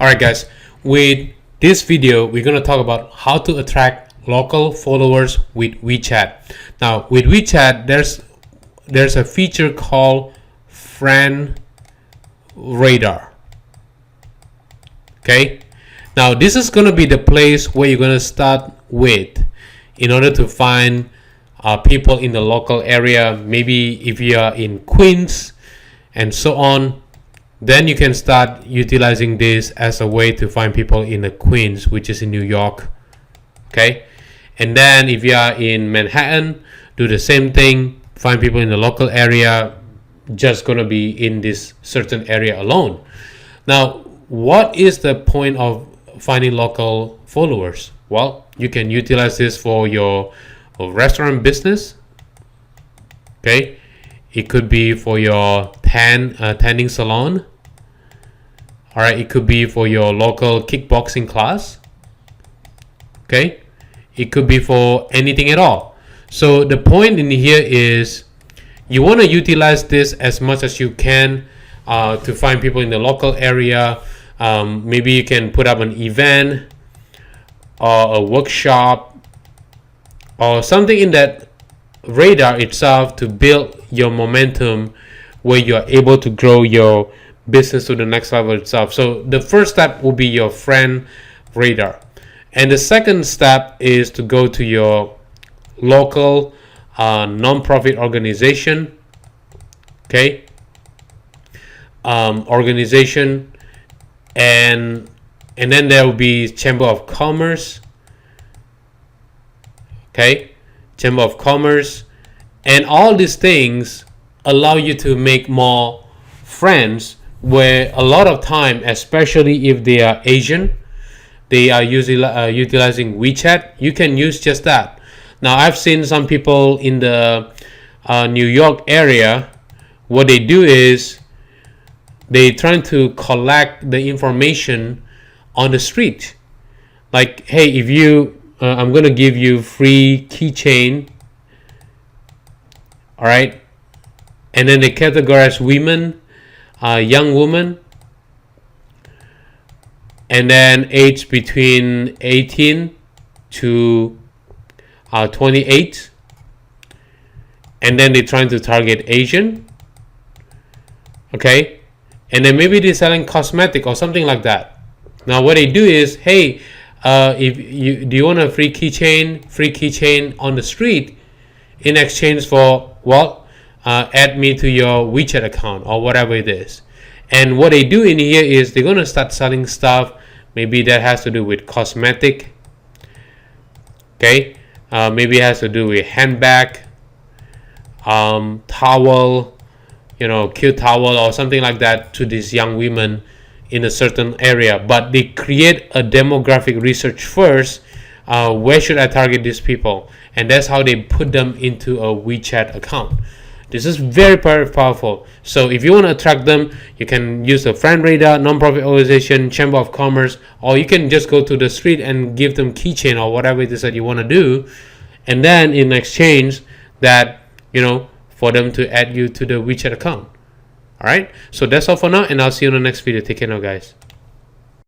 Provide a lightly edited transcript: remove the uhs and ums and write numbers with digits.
Alright guys, with this video we're going to talk about how to attract local followers with WeChat. Now with WeChat there's a feature called friend radar. Okay, now this is going to be the place where you're going to start with in order to find people in the local area. Maybe if you are in Queens and so on, then you can start utilizing this as a way to find people in the Queens, which is in New York. Okay, and then if you are in Manhattan, do the same thing, find people in the local area, just gonna be in this certain area alone. Now what is the point of finding local followers? Well, you can utilize this for your restaurant business. Okay, it could be for your tanning salon. All right, it could be for your local kickboxing class. Okay, it could be for anything at all. So the point in here is you want to utilize this as much as you can to find people in the local area. Maybe you can put up an event or a workshop or something in that radar itself to build your momentum where you're able to grow your business to the next level itself. So the first step will be your friend radar, and the second step is to go to your local non-profit organization. Okay, organization, and then there will be Chamber of Commerce. Okay, Chamber of Commerce, and all these things allow you to make more friends, where a lot of time, especially if they are Asian, they are usually utilizing WeChat. You can use just that. Now I've seen some people in the New York area, what they do is they trying to collect the information on the street, like, hey, if you I'm gonna give you free keychain. All right, and then they categorize women, young woman, and then age between 18 to 28, and then they're trying to target Asian. Okay, and then maybe they're selling cosmetic or something like that. Now what they do is, hey, if you do you want a free keychain on the street in exchange for, well, add me to your WeChat account or whatever it is. And what they do in here is they're going to start selling stuff, maybe that has to do with cosmetic. Okay, maybe it has to do with handbag, towel, cute towel or something like that to these young women in a certain area. But they create a demographic research first. Where should I target these people? And that's how they put them into a WeChat account. This is very powerful. So if you want to attract them, you can use the friend radar, non-profit organization, Chamber of Commerce, or you can just go to the street and give them keychain or whatever it is that you want to do. And then in exchange that, for them to add you to the WeChat account. All right. So that's all for now, and I'll see you in the next video. Take care now, guys.